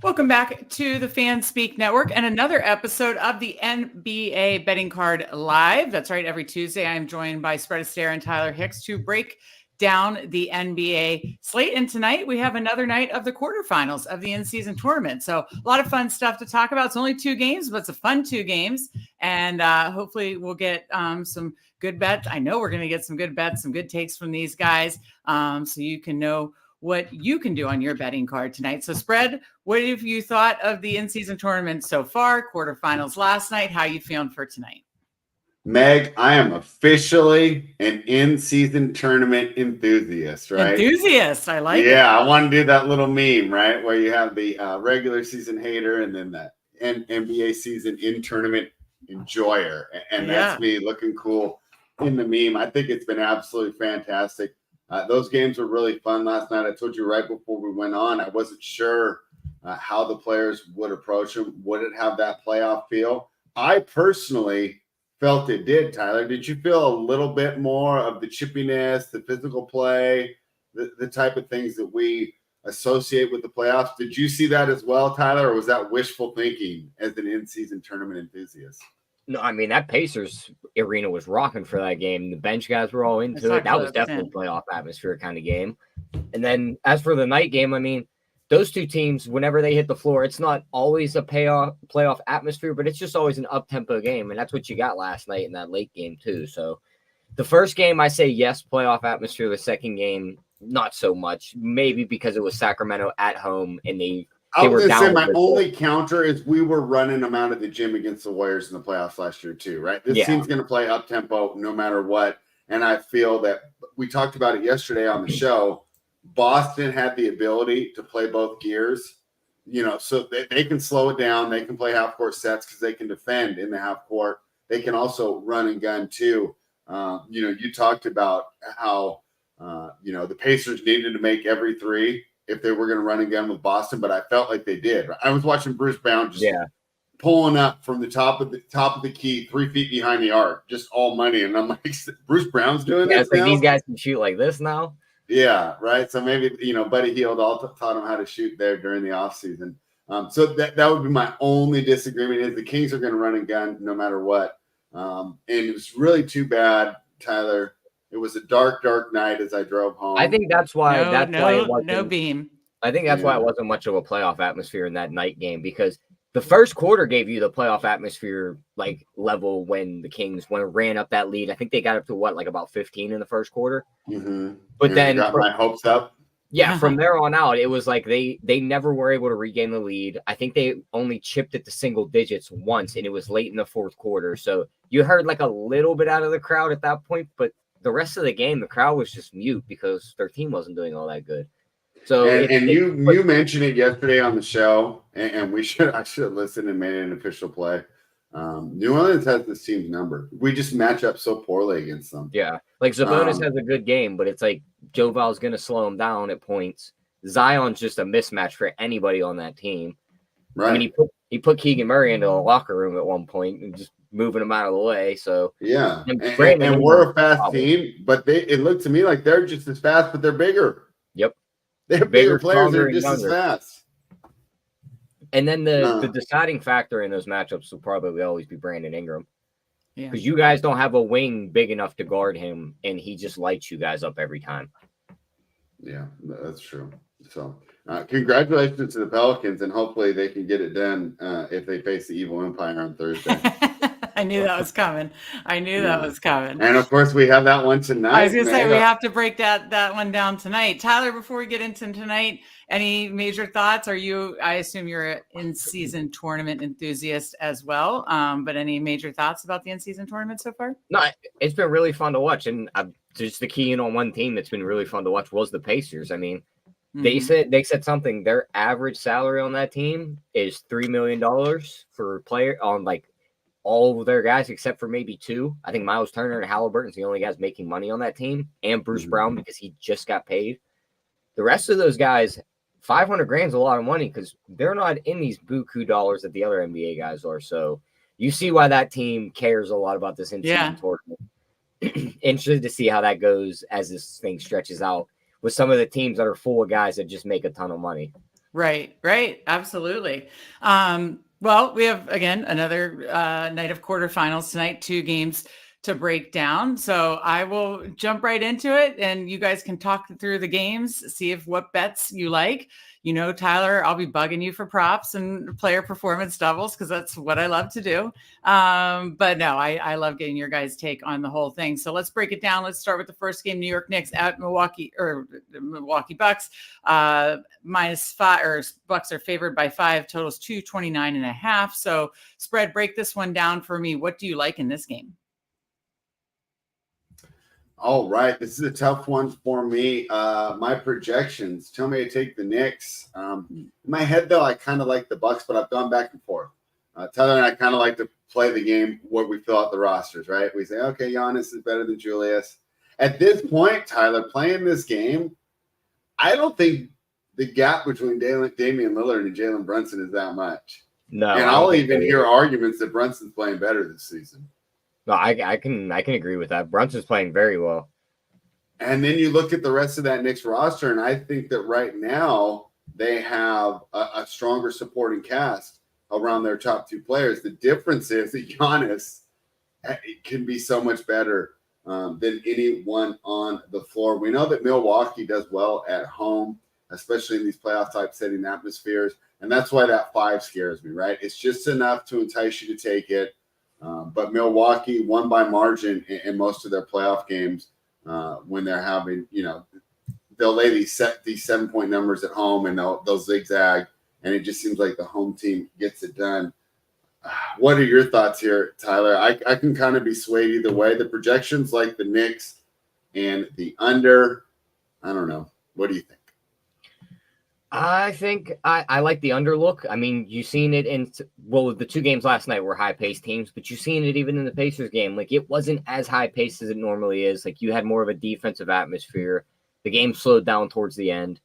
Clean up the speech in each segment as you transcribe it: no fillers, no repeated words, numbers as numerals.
Welcome back to the Fan Speak Network and another episode of the NBA Betting Card Live. That's right. Every Tuesday, I am joined by Astaire and Tyler Hicks to break down the NBA slate. And tonight, we have another night of the quarterfinals of the in-season tournament. So a lot of fun stuff to talk about. It's only 2 games, but it's a fun 2 games. And hopefully we'll get some good bets. I know we're going to get some good bets, some good takes from these guys, so you can know what you can do on your betting card tonight. So Spread, what have you thought of the in-season tournament so far? Quarterfinals last night. How are you feeling for tonight? Meg, I am officially an in-season tournament enthusiast, right? Enthusiast. I like it. Yeah, I want to do that little meme, right? Where you have the regular season hater and then the NBA season in-tournament enjoyer. And that's me looking cool in the meme. I think it's been absolutely fantastic. Those games were really fun last night. I told you right before we went on, I wasn't sure how the players would approach them. Would it have that playoff feel? I personally felt it did, Tyler. Did you feel a little bit more of the chippiness, the physical play, the type of things that we associate with the playoffs? Did you see that as well, Tyler, or was that wishful thinking as an in-season tournament enthusiast? No, I mean, that Pacers arena was rocking for that game. The bench guys were all into it. That was definitely a playoff atmosphere kind of game. And then as for the night game, I mean, those two teams, whenever they hit the floor, it's not always a playoff atmosphere, but it's just always an up-tempo game. And that's what you got last night in that late game too. So the first game, I say yes, playoff atmosphere. The second game, not so much. Maybe because it was Sacramento at home and I was going to say my only counter is we were running them out of the gym against the Warriors in the playoffs last year too, right? This team's going to play up-tempo no matter what. And I feel that we talked about it yesterday on the show. Boston had the ability to play both gears, so they can slow it down. They can play half-court sets because they can defend in the half-court. They can also run and gun too. You talked about how, the Pacers needed to make every three if they were going to run and gun with Boston, but I felt like they did. I was watching Bruce Brown just pulling up from the top of the key, 3 feet behind the arc, just all money. And I'm like, Bruce Brown's doing this now? These guys can shoot like this now? Yeah, right. So maybe, Buddy Hield taught him how to shoot there during the offseason. So that would be my only disagreement is the Kings are going to run and gun no matter what. And it was really too bad, Tyler. It was a dark, dark night as I drove home. I think that's why it wasn't no beam. I think that's why it wasn't much of a playoff atmosphere in that night game, because the first quarter gave you the playoff atmosphere level when the Kings ran up that lead. I think they got up to about 15 in the first quarter. Mm-hmm. But then got my hopes up. Yeah, from there on out, it was like they never were able to regain the lead. I think they only chipped it to single digits once, and it was late in the fourth quarter. So you heard a little bit out of the crowd at that point, but the rest of the game, the crowd was just mute because their team wasn't doing all that good. So you mentioned it yesterday on the show, and I should have listened and made it an official play. New Orleans has this team's number. We just match up so poorly against them. Yeah, Sabonis has a good game, but it's Joe Val's going to slow him down at points. Zion's just a mismatch for anybody on that team. Right. I mean, he put Keegan Murray into a locker room at one point and just moving him out of the way. So yeah, and we're a fast team, but it looked to me like they're just as fast, but they're bigger. Yep, they're bigger players. They're just as fast. And then the deciding factor in those matchups will probably always be Brandon Ingram, because you guys don't have a wing big enough to guard him, and he just lights you guys up every time. Yeah, that's true. So. Congratulations to the Pelicans, and hopefully they can get it done if they face the Evil Empire on Thursday. I knew that was coming. That was coming. And, of course, we have that one tonight. I was going to say, we have to break that one down tonight. Tyler, before we get into tonight, any major thoughts? I assume you're an in-season tournament enthusiast as well, but any major thoughts about the in-season tournament so far? No, it's been really fun to watch, and just the key in on one team that's been really fun to watch was the Pacers. I mean, they said something. Their average salary on that team is $3 million for a player on all of their guys except for maybe 2. I think Miles Turner and Halliburton's the only guys making money on that team, and Bruce Brown because he just got paid. The rest of those guys, $500,000 is a lot of money because they're not in these buku dollars that the other NBA guys are. So you see why that team cares a lot about this in-season tournament. Interested to see how that goes as this thing stretches out with some of the teams that are full of guys that just make a ton of money. Right. Absolutely. Well, we have, again, another night of quarterfinals tonight, 2 games to break down. So I will jump right into it and you guys can talk through the games, see if what bets you like. Tyler, I'll be bugging you for props and player performance doubles because that's what I love to do. But no, I love getting your guys' take on the whole thing. So let's break it down. Let's start with the first game, New York Knicks at Milwaukee Bucks. -5, or Bucks are favored by 5, totals 229.5. So spread, break this one down for me. What do you like in this game? All right, this is a tough one for me. My projections tell me to take the Knicks. In my head, though, I kind of like the Bucks, but I've gone back and forth. Tyler and I kind of like to play the game where we fill out the rosters, right? We say, okay, Giannis is better than Julius. At this point, Tyler, playing this game, I don't think the gap between Damian Lillard and Jalen Brunson is that much. No, and I'll even hear arguments that Brunson's playing better this season. No, I can agree with that. Brunson's playing very well. And then you look at the rest of that Knicks roster, and I think that right now they have a stronger supporting cast around their top 2 players. The difference is that Giannis can be so much better than anyone on the floor. We know that Milwaukee does well at home, especially in these playoff type setting atmospheres. And that's why that 5 scares me, right? It's just enough to entice you to take it. But Milwaukee won by margin in most of their playoff games when they're having, they'll lay these 7-point numbers at home and they'll zigzag. And it just seems like the home team gets it done. What are your thoughts here, Tyler? I can kind of be swayed either way. The projections like the Knicks and the under. I don't know. What do you think? I think I like the underlook. I mean, you've seen it the 2 games last night were high-paced teams, but you've seen it even in the Pacers game. Like, it wasn't as high-paced as it normally is. Like, you had more of a defensive atmosphere. The game slowed down towards the end.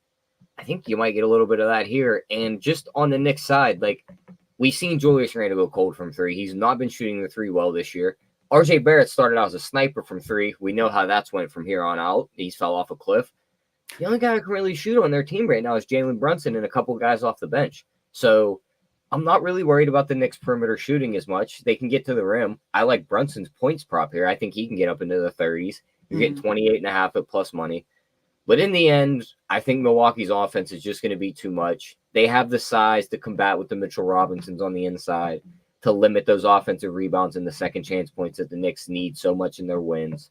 I think you might get a little bit of that here. And just on the Knicks side, like, we've seen Julius Randle go cold from 3. He's not been shooting the 3 well this year. RJ Barrett started out as a sniper from 3. We know how that's went from here on out. He's fell off a cliff. The only guy who can really shoot on their team right now is Jalen Brunson and a couple guys off the bench. So I'm not really worried about the Knicks perimeter shooting as much. They can get to the rim. I like Brunson's points prop here. I think he can get up into the 30s. You're getting 28.5 at plus money. But in the end, I think Milwaukee's offense is just going to be too much. They have the size to combat with the Mitchell Robinsons on the inside to limit those offensive rebounds and the second chance points that the Knicks need so much in their wins.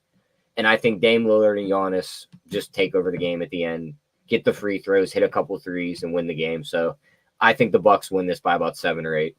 And I think Dame Lillard and Giannis just take over the game at the end, get the free throws, hit a couple threes, and win the game. So I think the Bucks win this by about 7 or 8.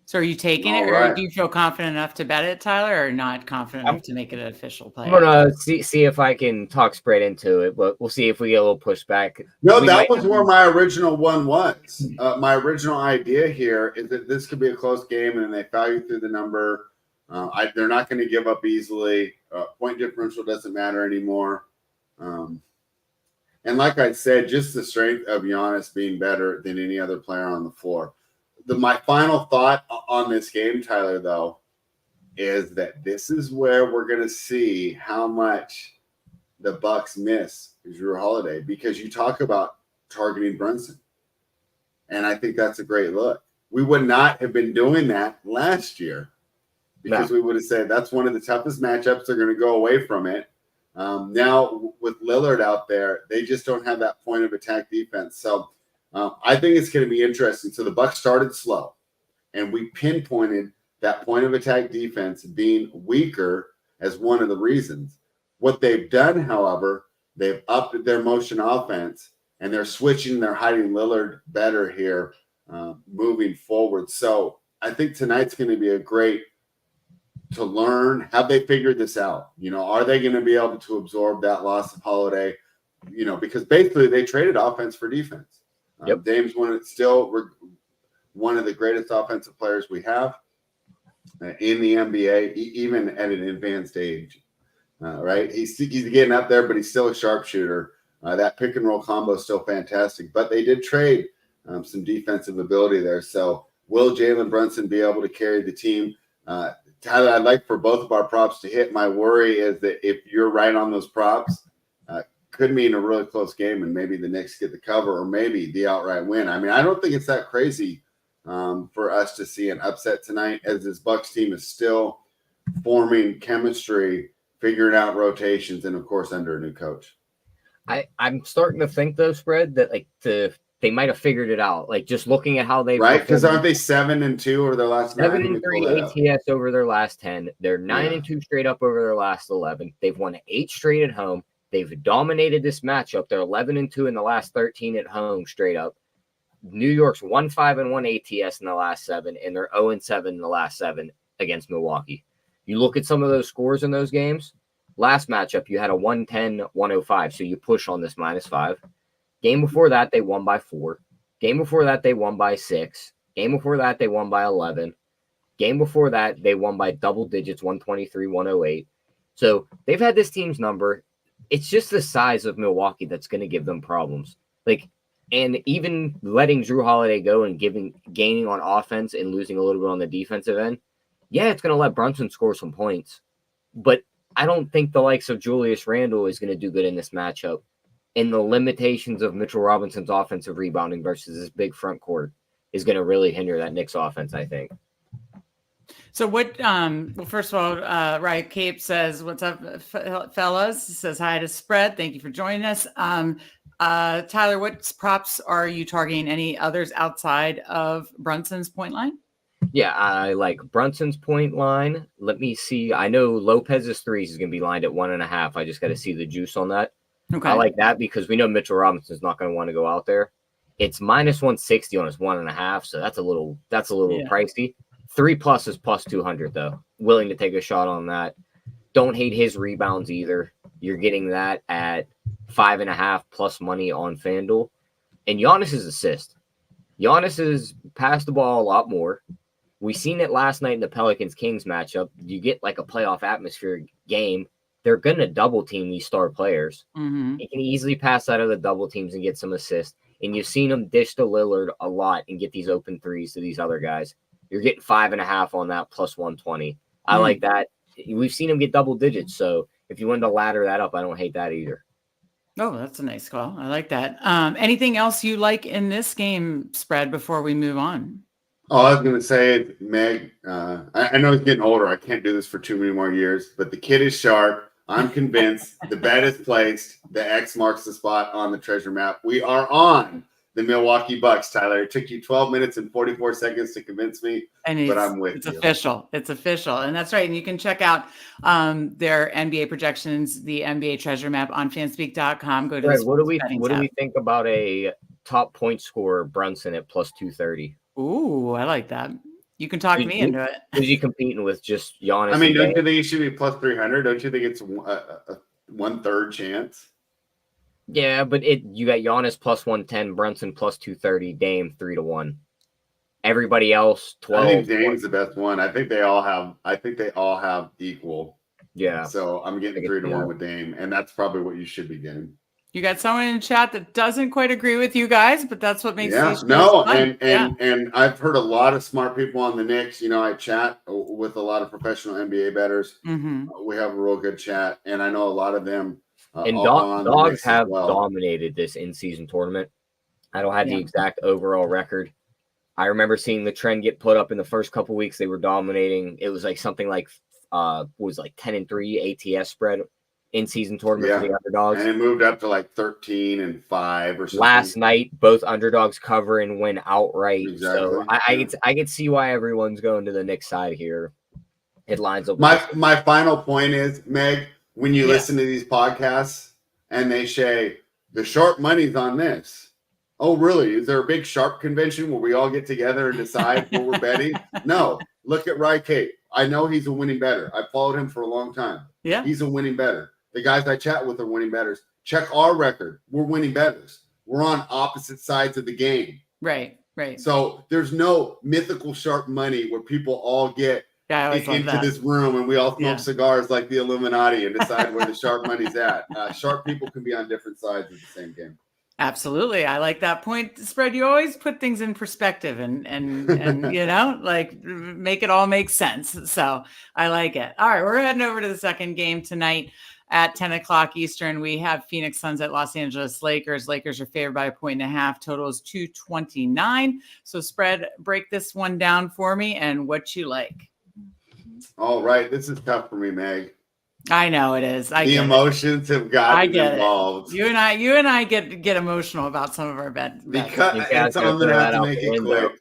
So are you taking it, or do you feel confident enough to bet it, Tyler, or not confident enough to make it an official play? I'm going to see if I can talk spread into it, but we'll see if we get a little pushback. No, that was where my original one was. My original idea here is that this could be a close game, and they value through the number. They're not going to give up easily. Point differential doesn't matter anymore. And like I said, just the strength of Giannis being better than any other player on the floor. My final thought on this game, Tyler, though, is that this is where we're going to see how much the Bucks miss Jrue Holiday, because you talk about targeting Brunson. And I think that's a great look. We would not have been doing that last year, because we would have said that's one of the toughest matchups. They're going to go away from it. Now, with Lillard out there, they just don't have that point of attack defense. So I think it's going to be interesting. So the Bucks started slow, and we pinpointed that point of attack defense being weaker as one of the reasons. What they've done, however, they've upped their motion offense, and they're switching. They're hiding Lillard better here moving forward. So I think tonight's going to be a great to learn. Have they figured this out? Are they going to be able to absorb that loss of Holiday? Because basically they traded offense for defense. Dame's still one of the greatest offensive players we have in the NBA, even at an advanced age. Right? He's getting up there, but he's still a sharpshooter. That pick and roll combo is still fantastic. But they did trade some defensive ability there. So will Jalen Brunson be able to carry the team? Tyler, I'd like for both of our props to hit. My worry is that if you're right on those props, could mean a really close game, and maybe the Knicks get the cover or maybe the outright win. I mean, I don't think it's that crazy for us to see an upset tonight, as this Bucks team is still forming chemistry, figuring out rotations, and of course under a new coach. I'm starting to think though, Spread, that they might have figured it out. Like just looking at how they right, because aren't they 7-2 over their last 9? 7-3 ATS over their last 10. They're 9-2 straight up over their last 11. They've won 8 straight at home. They've dominated this matchup. They're 11-2 in the last 13 at home straight up. New York's 1-5-1 ATS in the last 7, and they're 0-7 in the last 7 against Milwaukee. You look at some of those scores in those games. Last matchup, you had a 110-105, so you push on this -5. Game before that, they won by 4. Game before that, they won by 6. Game before that, they won by 11. Game before that, they won by double digits, 123-108. So they've had this team's number. It's just the size of Milwaukee that's going to give them problems. And even letting Drew Holiday go and gaining on offense and losing a little bit on the defensive end, yeah, it's going to let Brunson score some points. But I don't think the likes of Julius Randle is going to do good in this matchup. And the limitations of Mitchell Robinson's offensive rebounding versus this big front court is going to really hinder that Knicks offense, I think. So what, well, first of all, Riot Cape says, what's up, fellas? Says hi to Spread. Thank you for joining us. Tyler, what props are you targeting? Any others outside of Brunson's point line? Yeah, I like Brunson's point line. Let me see. I know Lopez's threes is going to be lined at 1.5. I just got to see the juice on that. Okay. I like that because we know Mitchell Robinson's not going to want to go out there. It's -160 on his 1.5, so that's a little pricey. 3+ is +200 though. Willing to take a shot on that. Don't hate his rebounds either. You're getting that at 5.5 plus money on FanDuel. And Giannis's assist. Giannis has passed the ball a lot more. We seen it last night in the Pelicans-Kings matchup. You get like a playoff atmosphere game. They're going to double team these star players. Mm-hmm. He can easily pass out of the double teams and get some assists. And you've seen him dish to Lillard a lot and get these open threes to these other guys. You're getting 5.5 on that plus 120. I like that. We've seen him get double digits. So if you wanted to ladder that up, I don't hate that either. Oh, that's a nice call. I like that. Anything else you like in this game, Spread, before we move on? Oh, I was going to say, Meg, I know he's getting older. I can't do this for too many more years, but the kid is sharp. I'm convinced. The bet is placed. The X marks the spot on the treasure map. We are on the Milwaukee Bucks, Tyler. It took you 12 minutes and 44 seconds to convince me, but I'm with you. It's official. It's official. And that's right. And you can check out their NBA projections, the NBA treasure map on fanspeak.com. Go to what do we think about a top point scorer, Brunson, at plus 230? Ooh, I like that. You can talk me into it. Who's he competing with? Just Giannis? I mean, don't you think he should be plus 300? Don't you think it's a 1/3 chance? Yeah, but you got Giannis plus 110, Brunson plus 230, Dame 3-1. Everybody else 12. I think Dame's the best one. I think they all have equal. Yeah. So I'm getting 3-1 with Dame, and that's probably what you should be getting. You got someone in chat that doesn't quite agree with you guys, but that's what makes these fun. And I've heard a lot of smart people on the Knicks. You know, I chat with a lot of professional NBA bettors. Mm-hmm. We have a real good chat, and I know a lot of them. And dogs have dominated this in-season tournament. I don't have the exact overall record. I remember seeing the trend get put up in the first couple weeks. They were dominating. It was like something like 10-3 ATS spread in-season tournament for the underdogs. And it moved up to like 13-5 or something. Last night, both underdogs cover and win outright. Exactly. So I can see why everyone's going to the Knicks side here. It lines up. My final point is, Meg, when you listen to these podcasts and they say the sharp money's on this. Oh, really? Is there a big sharp convention where we all get together and decide what we're betting? No. Look at Rye Kate. I know he's a winning bettor. I followed him for a long time. Yeah. He's a winning bettor. The guys I chat with are winning bettors. Check our record. We're winning bettors. We're on opposite sides of the game. Right. So there's no mythical sharp money where people all get into this room and we all smoke cigars like the Illuminati and decide where the sharp money's at. Sharp people can be on different sides of the same game. Absolutely. I like that point. Spread, you always put things in perspective and you know, like make it all make sense. So I like it. All right, we're heading over to the second game tonight. at 10 o'clock Eastern, we have Phoenix Suns at Los Angeles Lakers. Lakers are favored by 1.5. Total is 229. So spread, break this one down for me and what you like. All right. This is tough for me, Meg. I know it is. The emotions have gotten involved. You and I get emotional about some of our bets. Because I'm going to have to make it quick.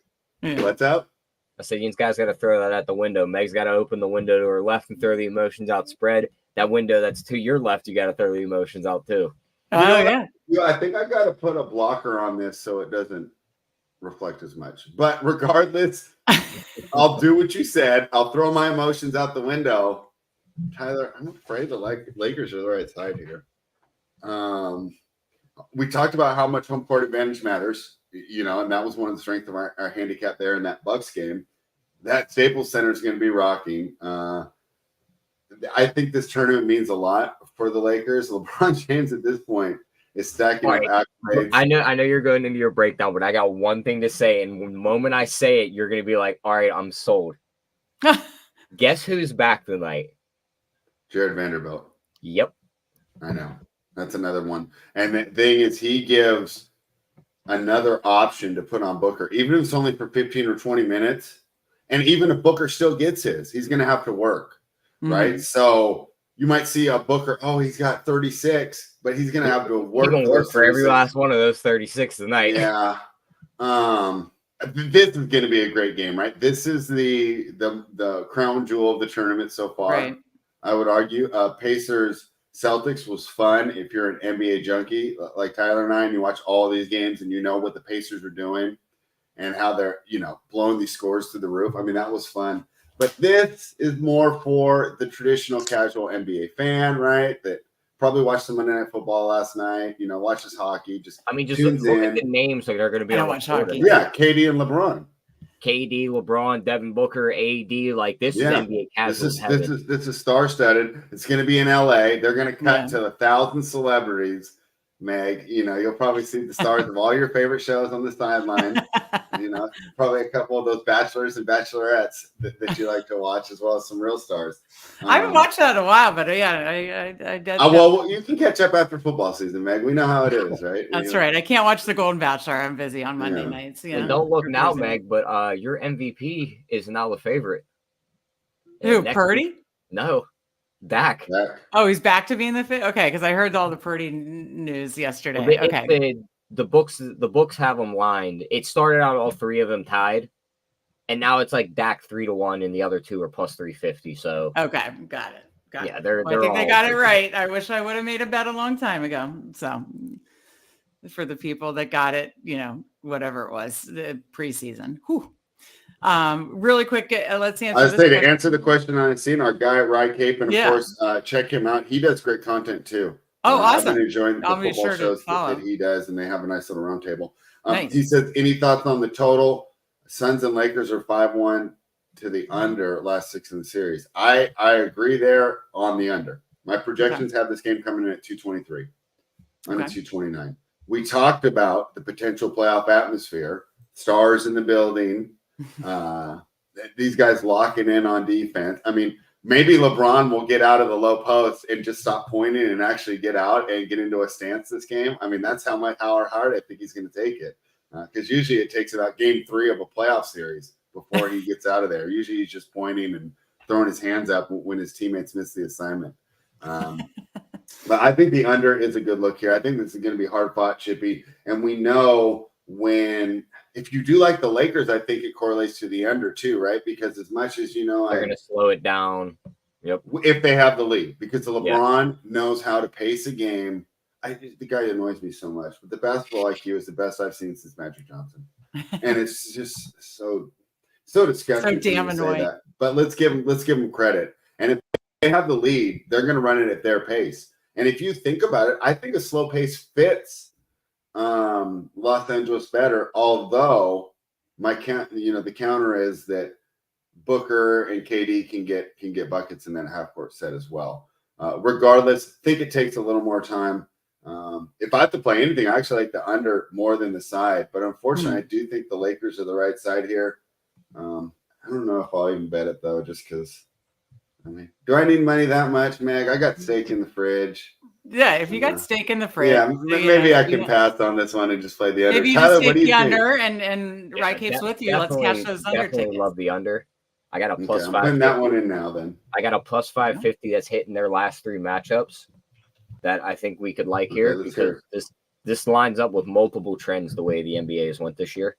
Yeah. What's up? I said, you guys got to throw that out the window. Meg's got to open the window to her left and throw the emotions out. Spread that window that's to your left. You got to throw the emotions out too. Yeah, I think I got to put a blocker on this so it doesn't reflect as much. But regardless, I'll do what you said. I'll throw my emotions out the window. Tyler, I'm afraid the Lakers are the right side here. We talked about how much home court advantage matters. And that was one of the strengths of our handicap there in that Bucks game. That Staples Center is going to be rocking. I think this tournament means a lot for the Lakers. LeBron James at this point is stacking up accolades. I know you're going into your breakdown, but I got one thing to say. And the moment I say it, you're going to be like, all right, I'm sold. Guess who's back tonight? Jared Vanderbilt. Yep. I know. That's another one. And the thing is, he gives another option to put on Booker, even if it's only for 15 or 20 minutes. And even if Booker still gets his, he's going to have to work, right? So you might see a Booker, he's got 36, but he's going to have to work. He's going to work for every last one of those 36 tonight. Yeah. This is going to be a great game, right? This is the crown jewel of the tournament so far. Right. I would argue. Pacers Celtics was fun. If you're an NBA junkie like Tyler and I, and you watch all these games and you know what the Pacers are doing and how they're, blowing these scores through the roof. I mean, that was fun. But this is more for the traditional casual NBA fan, right? That probably watched some Monday Night Football last night, watches hockey. Just look at the names that are going to be on watch hockey. Yeah, KD and LeBron. KD, LeBron, Devin Booker, AD, this is NBA casual. This is star-studded. It's going to be in LA. They're going to cut to 1,000 celebrities. Meg, you'll probably see the stars of all your favorite shows on the sideline. Probably a couple of those bachelors and bachelorettes that you like to watch, as well as some real stars. I haven't watched that in a while, but I did. Well, you can catch up after football season, Meg. We know how it is, right? That's right. I can't watch The Golden Bachelor. I'm busy on Monday nights. Don't look now, Meg, but your MVP is now the favorite. Who, Purdy? No. Dak. Oh, he's back to being the fit. Okay, because I heard all the Purdy news yesterday. Okay. The books have them lined. It started out all three of them tied, and now it's like Dak 3-1, and the other two are plus 350. So okay, got it. Yeah, they're. I think they got it right. I wish I would have made a bet a long time ago. So for the people that got it, whatever it was, the preseason. Whew. Really quick, let's answer. I was saying to answer the question I've seen our guy Rye Cape, and of course, check him out. He does great content too. Oh, awesome! I've been enjoying the football shows that he does, and they have a nice little round table. Nice. He says, any thoughts on the total? Suns and Lakers are 5-1 to the under last 6 in the series. I agree there on the under. My projections have this game coming in at 223, under 229. We talked about the potential playoff atmosphere, stars in the building. These guys locking in on defense. I mean, maybe LeBron will get out of the low post and just stop pointing and actually get out and get into a stance this game. I mean, that's how hard I think he's going to take it. Because usually it takes about game 3 of a playoff series before he gets out of there. Usually he's just pointing and throwing his hands up when his teammates miss the assignment. But I think the under is a good look here. I think this is going to be hard fought, chippy. And we know if you do like the Lakers, I think it correlates to the under too, right? Because as much as they're going to slow it down. Yep. If they have the lead, because LeBron knows how to pace a game. The guy annoys me so much, but the basketball IQ is the best I've seen since Magic Johnson, and it's just so disgusting. So damn annoying. But let's give him credit. And if they have the lead, they're going to run it at their pace. And if you think about it, I think a slow pace fits Los Angeles better. Although the counter is that Booker and KD can get buckets in that half court set as well. Regardless, I think it takes a little more time. If I have to play anything, I actually like the under more than the side. But unfortunately, I do think the Lakers are the right side here. I don't know if I'll even bet it though, just because I mean, do I need money that much, Meg? I got steak in the fridge. Yeah, if you got steak in the fridge. Yeah, maybe I can pass on this one and just play the under. Maybe you Tyler, just what do take you the think? under and Rye Cape's with you. Let's cash those under tickets. Definitely love the under. I got a plus I'm 550. putting that one in now then. I got a plus 550 that's hitting their last 3 matchups that I think we could like here because this lines up with multiple trends the way the NBA has went this year.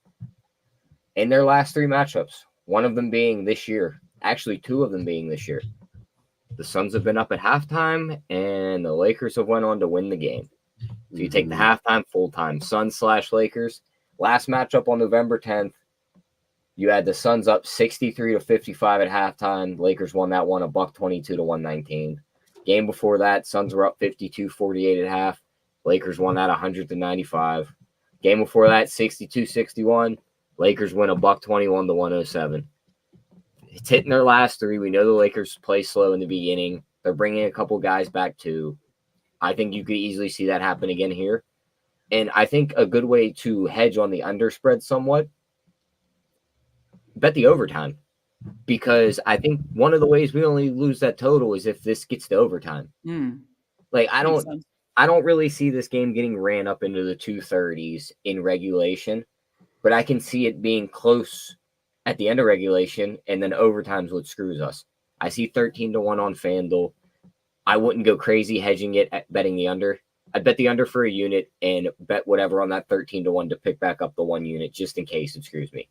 In their last 3 matchups, one of them being this year, actually 2 of them being this year. The Suns have been up at halftime, and the Lakers have went on to win the game. So you take the halftime, full-time, Suns/Lakers. Last matchup on November 10th, you had the Suns up 63-55 at halftime. Lakers won that one, $122-119. Game before that, Suns were up 52-48 at half. Lakers won that 100-95. Game before that, 62-61. Lakers win $121-107. It's hitting their last 3. We know the Lakers play slow in the beginning. They're bringing a couple guys back too. I think you could easily see that happen again here. And I think a good way to hedge on the underspread somewhat, bet the overtime. Because I think one of the ways we only lose that total is if this gets to overtime. Like I don't really see this game getting ran up into the 230s in regulation, but I can see it being close at the end of regulation, and then overtime's what screws us. I see 13-1 on FanDuel. I wouldn't go crazy hedging it at betting the under. I'd bet the under for a unit and bet whatever on that 13-1 to pick back up the 1 unit just in case it screws me.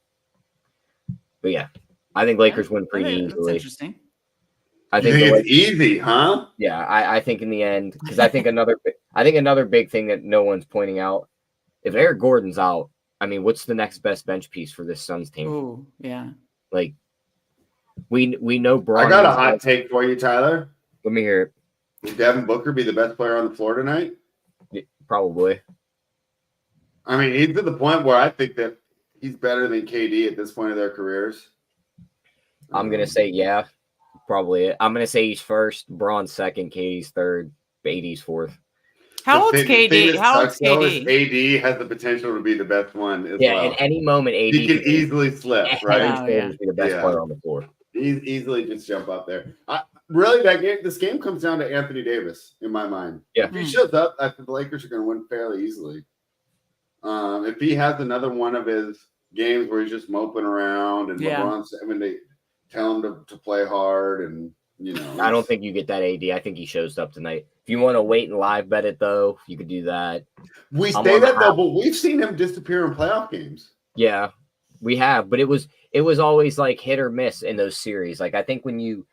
But yeah, I think Lakers win pretty easily. That's interesting. I think it's easy, huh? Yeah, I think in the end, because I think another big thing that no one's pointing out, if Eric Gordon's out, I mean, what's the next best bench piece for this Suns team? Oh, yeah. Like, we know Braun. I got a hot take for you, Tyler. Let me hear it. Will Devin Booker be the best player on the floor tonight? Yeah, probably. I mean, he's to the point where I think that he's better than KD at this point of their careers. I'm going to say, yeah, probably. I'm going to say he's first, Braun's second, KD's third, AD's fourth. How old's KD? How old's KD? AD has the potential to be the best one as well. Yeah, at any moment, AD he can easily slip, right? Be the best player on the floor. He's easily just jump up there. Really, this game comes down to Anthony Davis in my mind. Yeah. If he shows up, I think the Lakers are going to win fairly easily. If he has another one of his games where he's just moping around and LeBron's having to tell him to play hard, and I don't think you get that AD. I think he shows up tonight. If you want to wait and live bet it, though, you could do that. We say that though, but we've seen him disappear in playoff games. Yeah, we have, but it was always like hit or miss in those series. Like I think when you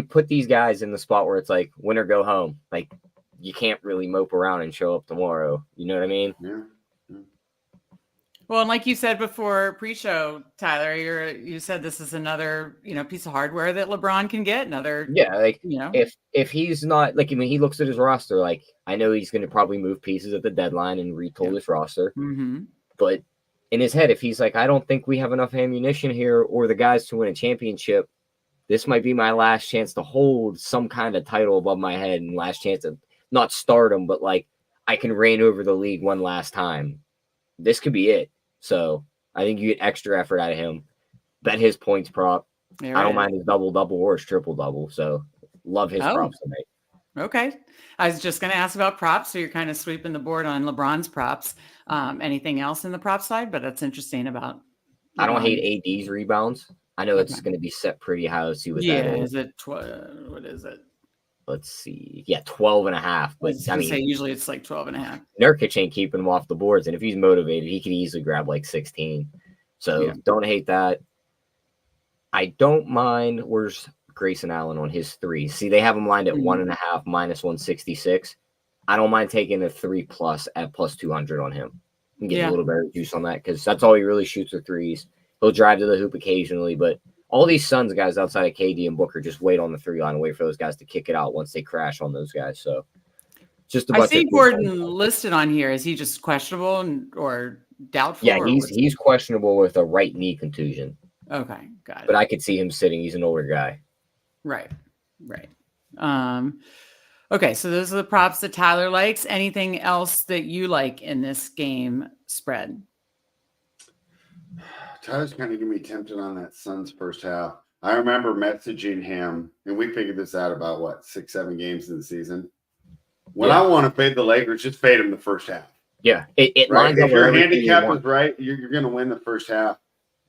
put these guys in the spot where it's like win or go home, like you can't really mope around and show up tomorrow. You know what I mean? Yeah. Well, and like you said before pre-show, Tyler, you said this is another, piece of hardware that LeBron can get. Another, if he's not like, I mean, he looks at his roster, like I know he's going to probably move pieces at the deadline and retool his roster, but in his head, if he's like, I don't think we have enough ammunition here or the guys to win a championship, this might be my last chance to hold some kind of title above my head and last chance to not stardom, but like I can reign over the league one last time. This could be it. So I think you get extra effort out of him. Bet his points prop. I don't mind his double-double or his triple-double. So love his props tonight. Okay. I was just going to ask about props. So you're kind of sweeping the board on LeBron's props. Anything else in the prop side? But that's interesting about. I don't hate AD's rebounds. I know it's going to be set pretty high. Let's see what that is. Is it what is it? Let's see. Yeah, 12.5. But I mean, usually it's like 12.5. Nurkic ain't keeping him off the boards, and if he's motivated, he could easily grab like 16. So don't hate that. I don't mind. Where's Grayson Allen on his 3? See, they have him lined at 1.5 minus 166. I don't mind taking a 3+ at plus 200 on him and getting a little better juice on that because that's all he really shoots are threes. He'll drive to the hoop occasionally, but all these Suns guys outside of KD and Booker just wait on the 3 line and wait for those guys to kick it out once they crash on those guys. So just a bunch. I see Gordon listed on here. Is he just questionable or doubtful? Yeah, he's questionable with a right knee contusion. Okay, got it. But I could see him sitting. He's an older guy. Right. Okay, so those are the props that Tyler likes. Anything else that you like in this game spread? Tyler's kind of going to be tempted on that Suns first half. I remember messaging him, and we figured this out about 6-7 games in the season. When I want to fade the Lakers, just fade them the first half. Yeah, it right? lines up. If your handicap is right, you're going to win the first half.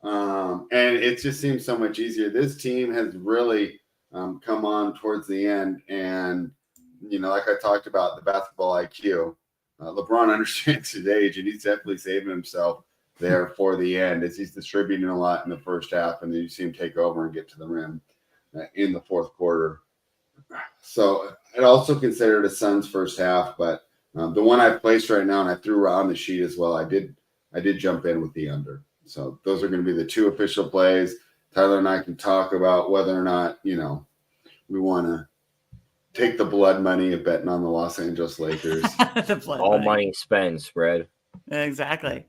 And it just seems so much easier. This team has really come on towards the end. And, like I talked about, the basketball IQ, LeBron understands his age, and he's definitely saving himself there for the end as he's distributing a lot in the first half. And then you see him take over and get to the rim in the fourth quarter. So I'd also consider it a Suns first half, but the one I've placed right now, and I threw on the sheet as well, I did jump in with the under. So those are going to be the two official plays. Tyler and I can talk about whether or not, we want to take the blood money of betting on the Los Angeles Lakers. All money spent spread. Exactly.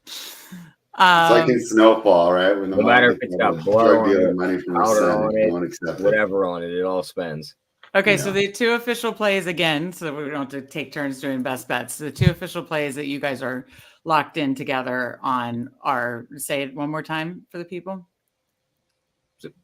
It's like in Snowfall, right? When no matter if it's got blood on it, money from powder son, on it, whatever on it all spends. Okay, so the two official plays again, so we don't have to take turns doing best bets. The two official plays that you guys are locked in together on are, say it one more time for the people.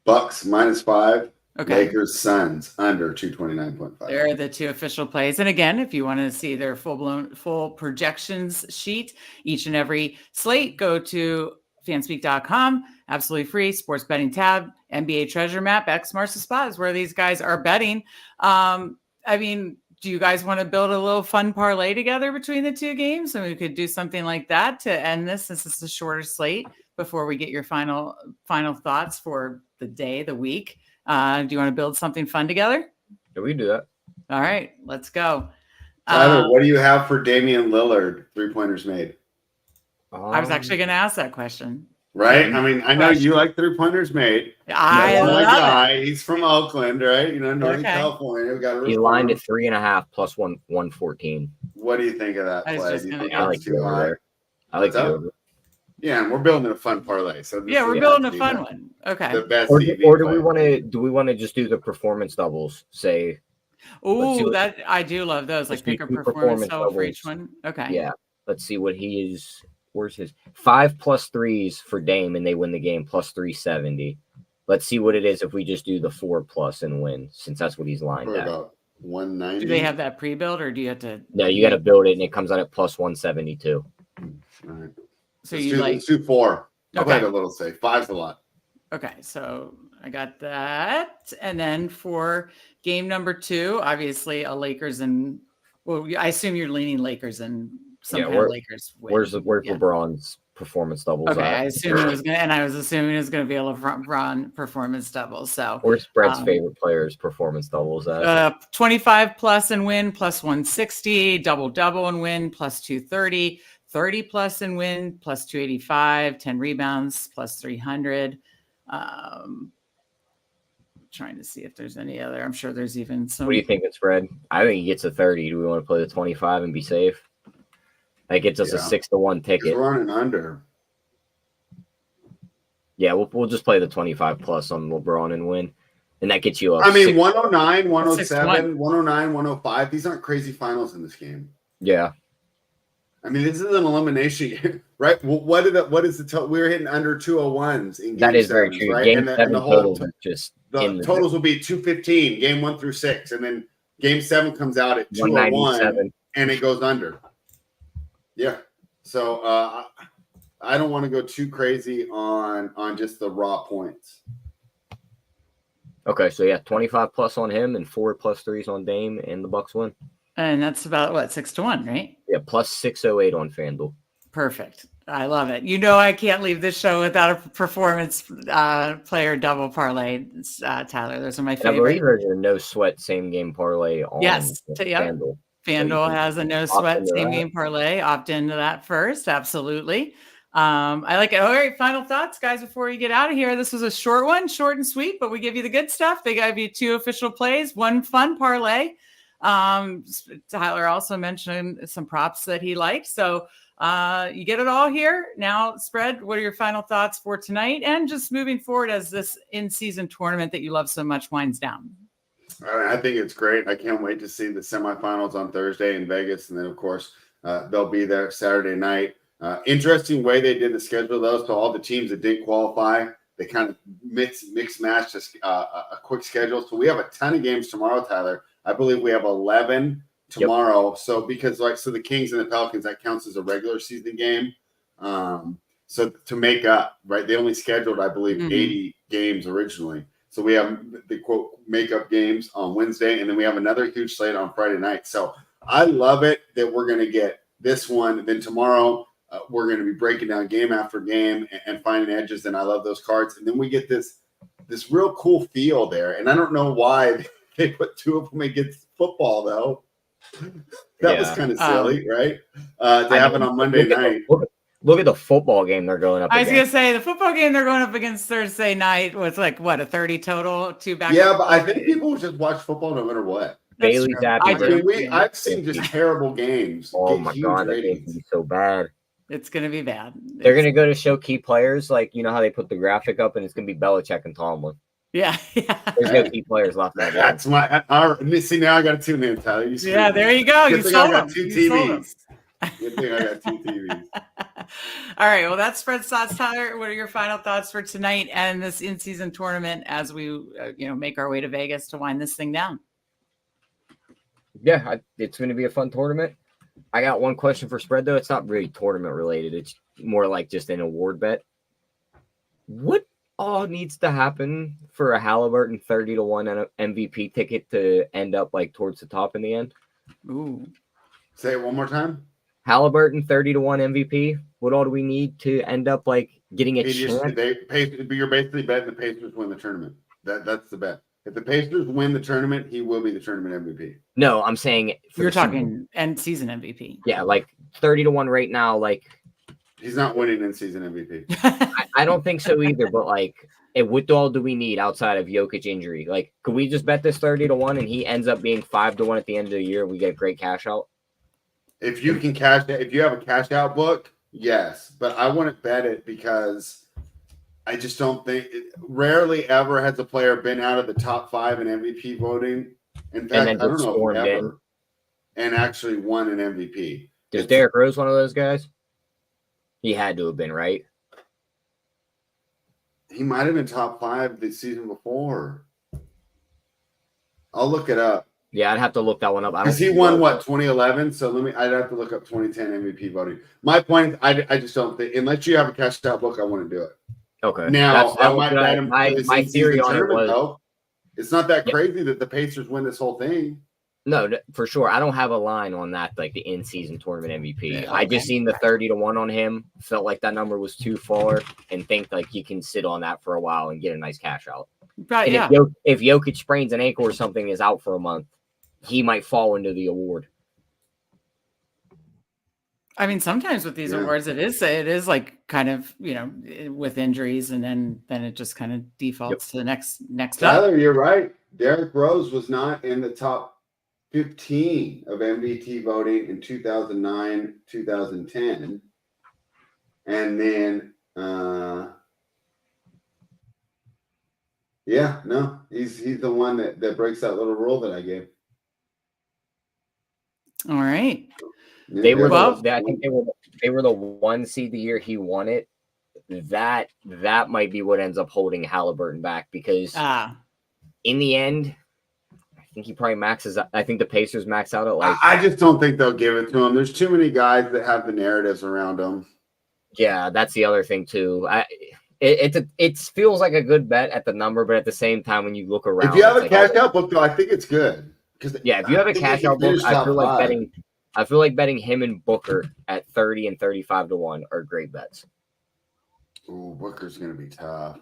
Bucks -5. Okay. Lakers Suns under 229.5. They're the two official plays. And again, if you want to see their full projections sheet, each and every slate, go to fanspeak.com. Absolutely free sports betting tab, NBA treasure map, X marks the spot is where these guys are betting. Do you guys want to build a little fun parlay together between the two games? And we could do something like that to end this, since it's a shorter slate, before we get your final thoughts for the day, the week. Do you want to build something fun together? Yeah, we can do that. All right, let's go. Tyler, what do you have for Damian Lillard 3-pointers made? I was actually going to ask that question. Right? I mean, I know you like 3-pointers made. I love it. He's from Oakland, right? Northern California. We got he lined at 3.5 plus 114. What do you think of that play? I like the over. I like the over. Yeah, and we're building a fun parlay. So we're building a fun one. Okay. The best or do we want to just do the performance doubles? Say, that I do love those. Like pick a performance double for each one. Okay. Yeah. Let's see what he is. Where's his 5 plus 3s for Dame and they win the game plus 370. Let's see what it is if we just do the 4 plus and win, since that's what he's lined at. About 190. Do they have that pre-build, or do you have to? No, you got to build it, and it comes out at plus 172. All right. So let's do 4. I played a little safe. 5's a lot. Okay, so I got that. And then for game number 2, obviously a Lakers and, well, I assume you're leaning Lakers and some kind of Lakers win. Where's LeBron's performance doubles? Okay, I assume it was I was assuming it was going to be a LeBron performance double. So where's Brett's favorite player's performance doubles at? 25 plus and win plus 160, double and win plus 230, 30 plus and win plus 285, 10 rebounds plus 300. Trying to see if there's any other. I'm sure there's even some. What do you think it's Fred? I think he gets a 30. Do we want to play the 25 and be safe? That gets us a 6-1 ticket. We're running under. Yeah, we'll just play the 25 plus on LeBron and win. And that gets you up. 109, 107, 109, 105. These aren't crazy finals in this game. Yeah. I mean, this is an elimination game, right? What is the total? We were hitting under 201s in game That is sevens, very true. Right? Game 7 totals are just the totals will be 215, game 1 through 6, and then game 7 comes out at 201 and it goes under. Yeah. So I don't want to go too crazy on just the raw points. Okay, so yeah, 25 plus on him and 4 plus 3s on Dame, and the Bucks win. And that's about 6-1, right? Yeah, plus 608 on FanDuel. Perfect. I love it. I can't leave this show without a performance player double parlay. Tyler, those are my favorite. I believe there's a no sweat same game parlay on FanDuel. FanDuel has a no sweat same game parlay. Opt into that first. Absolutely. I like it. All right. Final thoughts, guys, before you get out of here. This was a short one, short and sweet, but we give you the good stuff. They gave you 2 official plays, 1 fun parlay. Tyler also mentioned some props that he liked. So you get it all here. Now, Spread, what are your final thoughts for tonight and just moving forward as this in-season tournament that you love so much winds down? I think it's great. I can't wait to see the semifinals on Thursday in Vegas. And then, of course, they'll be there Saturday night. Interesting way they did the schedule, though. So all the teams that didn't qualify, they kind of mix match a quick schedule. So we have a ton of games tomorrow, Tyler. I believe we have 11 tomorrow. Yep. So because the Kings and the Pelicans, that counts as a regular season game. So to make up, right? They only scheduled, I believe, 80 games originally. So we have the quote makeup games on Wednesday, and then we have another huge slate on Friday night. So I love it that we're going to get this one. Then tomorrow we're going to be breaking down game after game and finding edges, and I love those cards. And then we get this real cool feel there. And I don't know why they put two of them against football though. That was kind of silly, right? To have it on Monday night. Look at the football game they're going up against. I was going to say, the football game they're going up against Thursday night was like, what, a 30 total? 2 back. Yeah, but I think people just watch football no matter what. Bailey's happy. I've seen just terrible games. Oh, my God. That game's going to be so bad. It's going to be bad. They're going to go to show key players. Like, you know how they put the graphic up, and it's going to be Belichick and Tomlin. Yeah. There's no key players left. That's my. See, now I got to tune in, Tyler. Yeah, there you go. You sold them. Two TVs. Good thing I got 2 TVs. All right. Well, that's Fred's thoughts. Tyler, what are your final thoughts for tonight and this in-season tournament as we, make our way to Vegas to wind this thing down? Yeah, it's going to be a fun tournament. I got one question for Spread, though. It's not really tournament related. It's more like just an award bet. What all needs to happen for a Halliburton 30-1 MVP ticket to end up like towards the top in the end? Ooh. Say it one more time. Halliburton 30-1 MVP. What all do we need to end up like getting a chance? You're basically betting the Pacers win the tournament. That's the bet. If the Pacers win the tournament, he will be the tournament MVP. No, I'm saying you're talking end season MVP. Yeah, like 30-1 right now. Like he's not winning in season MVP. I don't think so either. But like, what all do we need outside of Jokic injury? Like, could we just bet this 30-1 and he ends up being 5-1 at the end of the year? And we get a great cash out. If you can cash that, if you have a cash out book, yes. But I wouldn't bet it because I just don't think rarely ever has a player been out of the top 5 in MVP voting. In fact, I don't know if ever, and actually won an MVP. Is Derrick Rose one of those guys? He had to have been, right? He might have been top 5 the season before. I'll look it up. Yeah, I'd have to look that one up. Because he won 2011. So I'd have to look up 2010 MVP voting. My point, I just don't think unless you have a cash out book, I wouldn't do it. Okay. Now my theory on it was though, it's not that crazy that the Pacers win this whole thing. No, for sure. I don't have a line on that, like the in-season tournament MVP. Yeah, I just seen the 30-1 on him. Felt like that number was too far, and think like you can sit on that for a while and get a nice cash out. Right. Yeah. If Jokic sprains an ankle or something is out for a month, he might fall into the award. I mean, sometimes with these awards, it is like kind of, with injuries, and then it just kind of defaults to the next Tyler, you're right. Derrick Rose was not in the top 15 of MVP voting in 2009, 2010. And then, he's the one that breaks that little rule that I gave. All right. They were. I think they were the 1 seed the year he won it. That might be what ends up holding Halliburton back because in the end, I think he probably maxes out. I think the Pacers max out at like. I just don't think they'll give it to him. There's too many guys that have the narratives around them. Yeah, that's the other thing too. It feels like a good bet at the number, but at the same time, when you look around, if you have a cash out book, though, I think it's good. If you have a cash out book, I feel like betting him and Booker at 30 and 35-1 are great bets. Ooh, Booker's gonna be tough.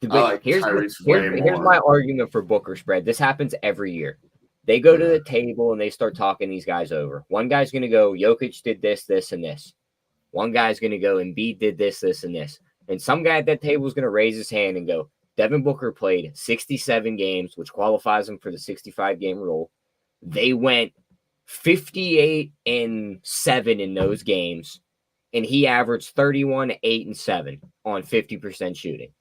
Here's my argument for Booker spread. This happens every year. They go to the table and they start talking these guys over. One guy's gonna go, Jokic did this, this, and this. One guy's gonna go, Embiid did this, this, and this. And some guy at that table is gonna raise his hand and go, Devin Booker played 67 games, which qualifies him for the 65-game rule. They went 58-7 in those games, and he averaged 31, 8, and 7 on 50% shooting.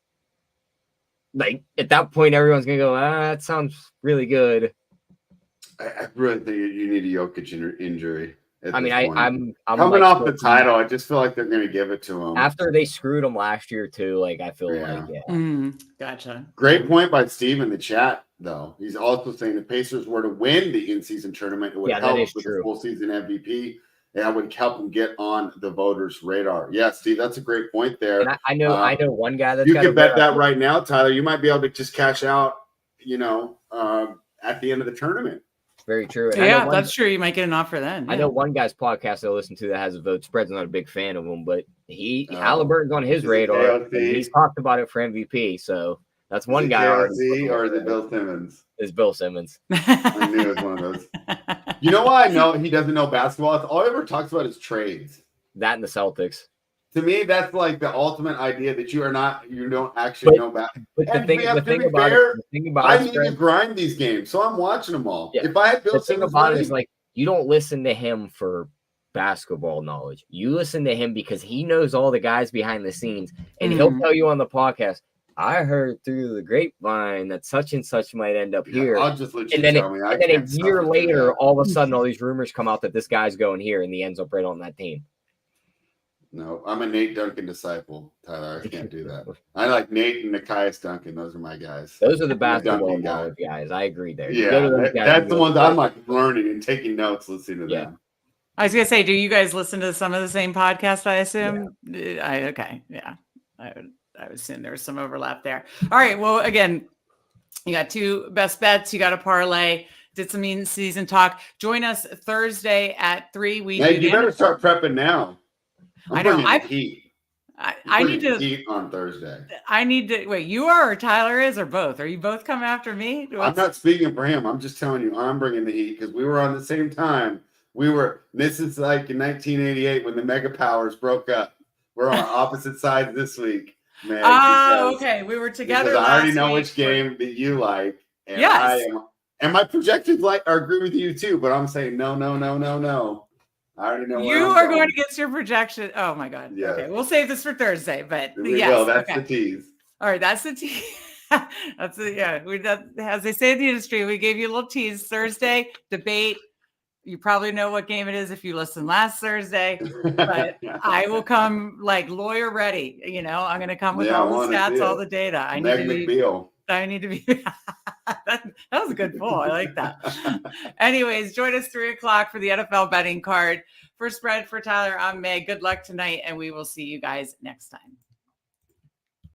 Like at that point, everyone's gonna go, that sounds really good. I really think you need a Jokic injury. I mean, I'm coming off the title. I just feel like they're going to give it to him after they screwed him last year too. Like I feel like, gotcha. Great point by Steve in the chat, though. He's also saying the Pacers were to win the in-season tournament, it would help with the full season MVP. That would help them get on the voters' radar. Yeah, Steve, that's a great point there. And I know one guy that's you can bet that right now, Tyler. You might be able to just cash out, at the end of the tournament. Very true. And that's true. You might get an offer then. Yeah. I know one guy's podcast I listen to that has a vote. Spread's not a big fan of him, but Halliburton's on his radar. And he's talked about it for MVP. So that's one guy. Or is it Bill Simmons? It's Bill Simmons. I knew it was one of those. You know why I know he doesn't know basketball? It's all he ever talks about is trades. That and the Celtics. To me, that's like the ultimate idea that you don't actually know basketball. But the thing about it, I need to grind these games, so I'm watching them all. Yeah. If I had Bill Simmons, the thing about it is like you don't listen to him for basketball knowledge. You listen to him because he knows all the guys behind the scenes, and he'll tell you on the podcast, I heard through the grapevine that such and such might end up here. I'll just let you tell me. And then a year later, all of a sudden, all these rumors come out that this guy's going here, and he ends up right on that team. No, I'm a Nate Duncan disciple, Tyler. I can't do that. I like Nate and Nikias Duncan. Those are my guys. Those are the basketball guys. I agree there. Yeah, that's the ones I'm like learning and taking notes, listening to them. I was gonna say, do you guys listen to some of the same podcast? I assume. Yeah. I would assume there was some overlap there. All right. Well, again, you got two best bets. You got a parlay. Did some in-season talk. Join us Thursday at 3. You better start prepping now. I know. I need to heat on Thursday. I need to wait. You are, or Tyler is, or both? Are you both coming after me? I'm not speaking for him. I'm just telling you, I'm bringing the heat because we were on the same time. This is like in 1988 when the mega powers broke up. We're on opposite sides this week, man. Okay. We were together. I already know which game that you like. And yes. And my projections are agree with you too, but I'm saying no. I already know you are going against your projection. Oh my God. Yeah. Okay. We'll save this for Thursday, but that's the tease. All right. That's the tease. As they say in the industry, we gave you a little tease. Thursday debate. You probably know what game it is if you listened last Thursday, but I will come like lawyer ready. I'm going to come with all the stats, all the data. I need to be. That was a good pull. I like that. Anyways, join us 3:00 for the NFL betting card. For Spread for Tyler, I'm Meg. Good luck tonight, and we will see you guys next time.